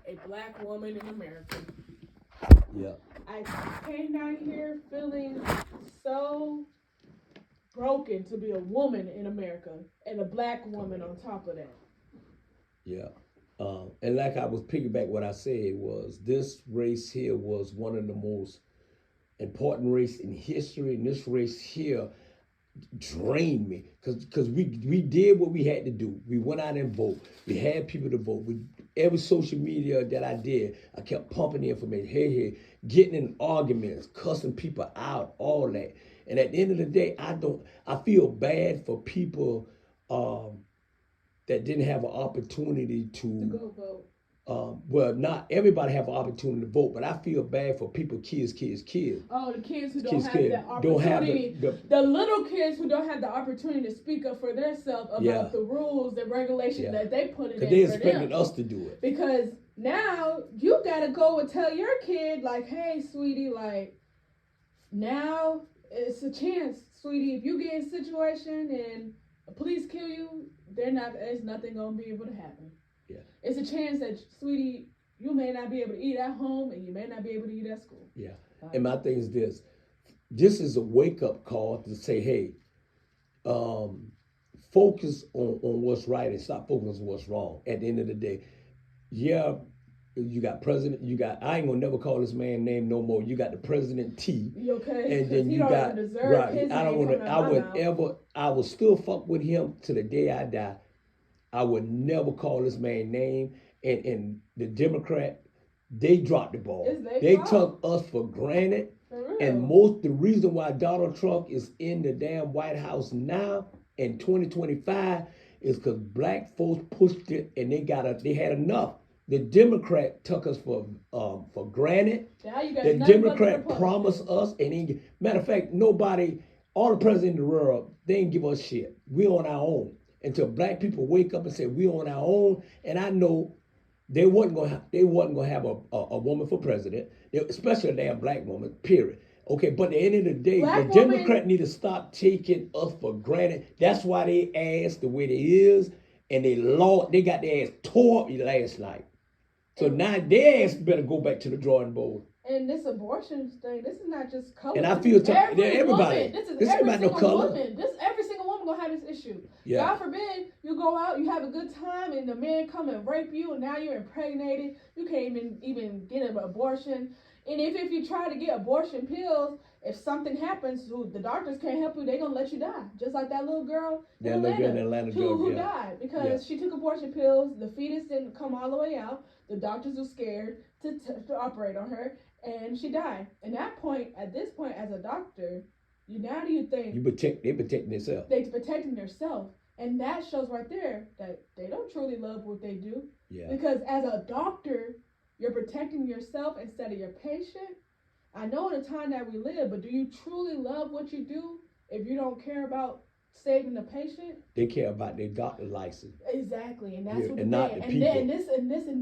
a black woman in America. Yeah. I came down here feeling so broken to be a woman in America and a black woman on top of that. Yeah. And like I was piggyback what I said was this race here was one of the most important race in history, and this race here drained me because we did what we had to do. We went out and vote. We had people to vote. We every social media that I did, I kept pumping the information. Hey, getting in arguments, cussing people out, all that. And at the end of the day, I feel bad for people that didn't have an opportunity To go vote. well, not everybody have an opportunity to vote, but I feel bad for people, kids. Oh, the kids who Kids don't have that don't have opportunity. The little kids who don't have the opportunity to speak up for themselves about Yeah. the rules, the regulations Yeah. that they put in because they for expected them. us to do it. Because now you gotta go and tell your kid, like, hey, sweetie, like, now it's a chance, sweetie. If you get in a situation and the police kill you, there's nothing gonna be able to happen. Yeah. It's a chance that, sweetie, you may not be able to eat at home and you may not be able to eat at school. Yeah. And my thing is this. This is a wake up call to say, hey, focus on what's right and stop focusing on what's wrong. At the end of the day, yeah, you got president. You got I ain't gonna never call this man name no more. You got the president T. You okay? And then he you don't got even deserve right. his I don't name want coming to. out I my would mouth. ever. I will still fuck with him to the day I die. I would never call this man name. And the Democrat, they dropped the ball. It's They fault. took us for granted. For real. And the reason why Donald Trump is in the damn White House now in 2025 is because black folks pushed it and they had enough. The Democrat took us for granted. Now you got The nothing but Democrat the promised us, and matter of fact, all the presidents in the world, they ain't give us shit. We on our own until black people wake up and say we on our own. And I know they wasn't gonna have a woman for president, especially a damn black woman. Period. Okay, but at the end of the day, Black the Democrat need to stop taking us for granted. That's why they ass the way they is, and they got their ass tore up last night. So now their ass better go back to the drawing board. And this abortion thing, this is not just color. And I feel everybody. Woman. This is every about no single color. woman. Every single woman gonna have this issue. Yeah. God forbid you go out, you have a good time, and the man come and rape you, and now you're impregnated. You can't even get an abortion. And if you try to get abortion pills, if something happens, the doctors can't help you, they're gonna let you die. Just like that little girl in Atlanta, who died because she took abortion pills. The fetus didn't come all the way out. The doctors were scared to operate on her, and she died. And at this point, as a doctor, do you think they protecting themselves? They're protecting themselves, and that shows right there that they don't truly love what they do. Yeah. Because as a doctor, you're protecting yourself instead of your patient. I know in the time that we live, but do you truly love what you do if you don't care about saving the patient? They care about their doctor license. Exactly, and that's what and not the people. And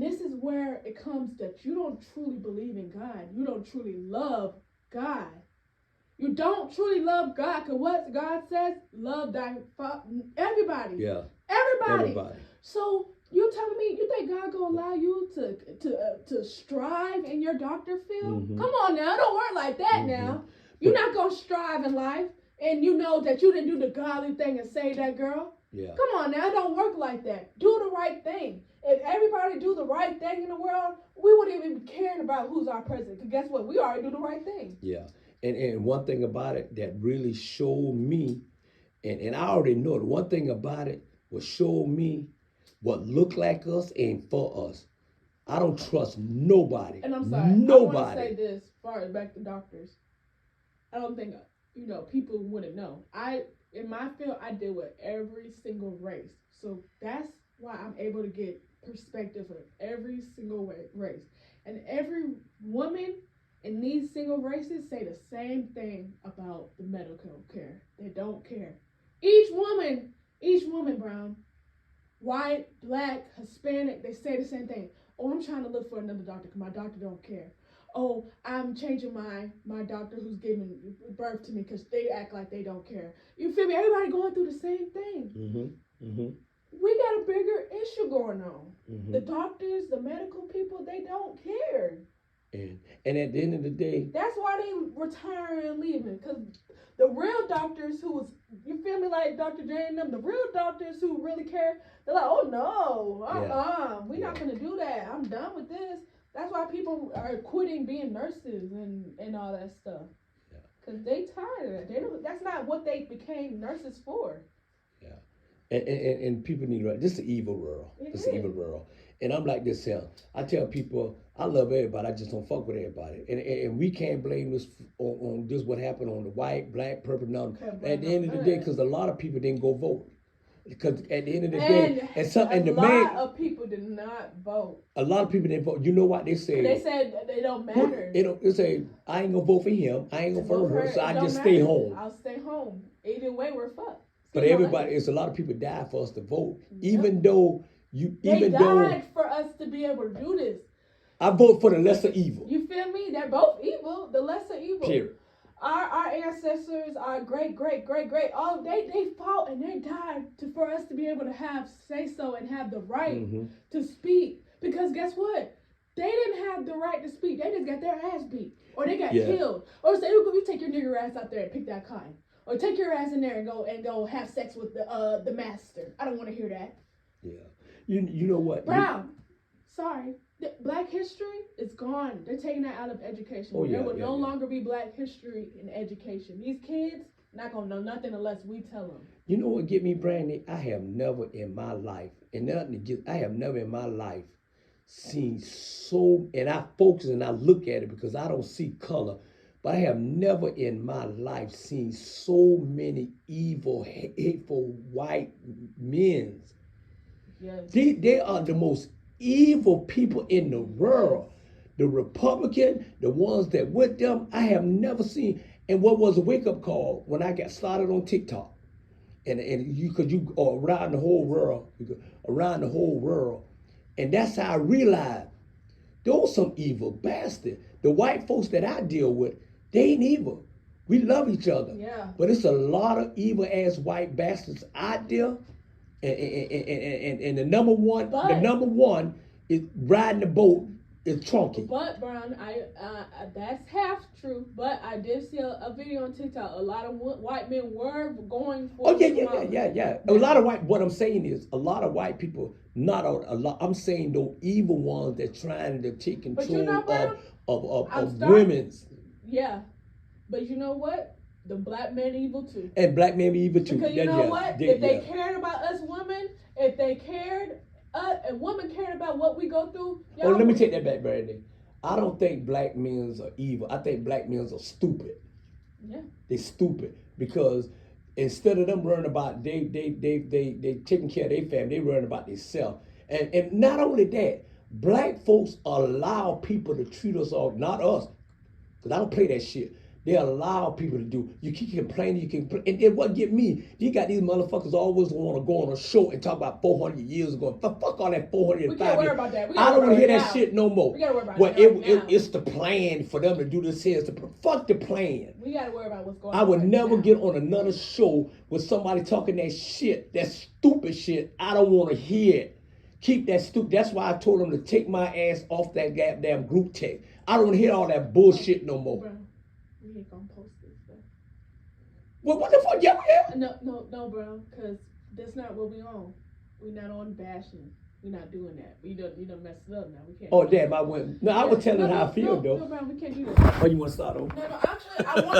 this is where it comes that you don't truly believe in God. You don't truly love God. You don't truly love God, because what God says, love thy everybody. Yeah. Everybody. So you telling me you think God gonna allow you to strive in your doctor field? Mm-hmm. Come on now, it don't work like that. Mm-hmm. Now you're not gonna strive in life, and you know that you didn't do the godly thing and save that girl. Yeah. Come on now, it don't work like that. Do the right thing. If everybody do the right thing in the world, we wouldn't even be caring about who's our president. Because guess what? We already do the right thing. Yeah. And one thing about it that really showed me, and I already know it, one thing about it was show me what looked like us and for us. I don't trust nobody. And I'm sorry, nobody. I want to say this as far as back to doctors. I don't think, people wouldn't know. In my field, I deal with every single race. So that's why I'm able to get perspective of every single race. And every woman in these single races say the same thing about the medical care. They don't care. Each woman, Brown, white, black, Hispanic, they say the same thing. Oh, I'm trying to look for another doctor because my doctor don't care. Oh, I'm changing my doctor who's giving birth to me because they act like they don't care. You feel me? Everybody going through the same thing. Mm-hmm. Mm-hmm. we got a bigger issue going on. Mm-hmm. The doctors, the medical people, they don't care. And at the end of the day, that's why they retiring and leaving. Because the real doctors who's, you feel me, like Dr. J and them, the real doctors who really care, they're like, oh no, we're not going to do that. I'm done with this. That's why people are quitting being nurses and all that stuff. Because they tired of it. They don't, that's not what they became nurses for. Yeah. And people need to, this is an evil world. It's an evil world. And I'm like this here. I tell people, I love everybody. I just don't fuck with everybody. And we can't blame this on this what happened on the white, black, purple, none. At the end of the day, because a lot of people didn't go vote. Because at the end of the day, a lot of people did not vote. A lot of people didn't vote. You know what they say? They said they don't matter. They say, I ain't gonna vote for him. I ain't gonna vote for her. So I just stay home. I'll stay home. Either way, we're fucked. But everybody, it's a lot of people died for us to vote, even though they died for us to be able to do this. I vote for the lesser evil. You feel me? They're both evil. The lesser evil. Period. Our ancestors, our great, all they fought and they died for us to be able to have say so and have the right to speak. Because guess what? They didn't have the right to speak. They just got their ass beat, or they got killed, or say you take your nigger ass out there and pick that cotton, or take your ass in there and go have sex with the master. I don't want to hear that. Yeah. You know what? Brown. Sorry. Black history is gone. They're taking that out of education. There will no longer be black history in education. These kids not gonna know nothing unless we tell them. You know what get me, Brandy? I have never in my life, I have never in my life seen so, and I focus and I look at it because I don't see color, but I have never in my life seen so many evil, hateful white men. Yes. They are the most evil people in the world. The Republican, the ones that with them, I have never seen. And what was a wake-up call when I got started on TikTok, and you around the whole world, and that's how I realized those some evil bastards. The white folks that I deal with, they ain't evil. We love each other. Yeah. But it's a lot of evil ass white bastards out there. And the number one is riding the boat is Trunky. But Brown, that's half true. But I did see a video on TikTok. A lot of white men were going for. Oh yeah. A lot of white. What I'm saying is, a lot of white people. Not a lot. I'm saying those evil ones that trying to take control of women's. Yeah, but you know what? The black men evil too. And black men evil too. Because you know what? If they cared about us women, if they cared, a woman cared about what we go through. Let me take that back, Brandy. I don't think black men are evil. I think black men are stupid. Yeah. They stupid because instead of them worrying about they taking care of their family, they worrying about themselves. And not only that, black folks allow people to treat us all, not us, because I don't play that shit. They allow people to do. You keep complaining, and then what get me? You got these motherfuckers always want to go on a show and talk about 400 years ago. Fuck all that 405 years. We can't worry about that. I don't want to hear that shit no more. We gotta worry about that. It's the plan for them to do this here. Fuck the plan. We gotta worry about what's going on. I would never get on another show with somebody talking that shit, that stupid shit. I don't want to hear it. Keep that stupid. That's why I told them to take my ass off that goddamn group text. I don't want to hear all that bullshit no more. Bro, we ain't gonna post this stuff. What the fuck? Yeah. No, bro, because that's not what we on. We not on bashing. We not doing that. We done messed it up now. We can't. Oh damn, I went. No, I was telling how I feel though. No, bro, we can't do that. Oh, you want to start over? No, actually, I want.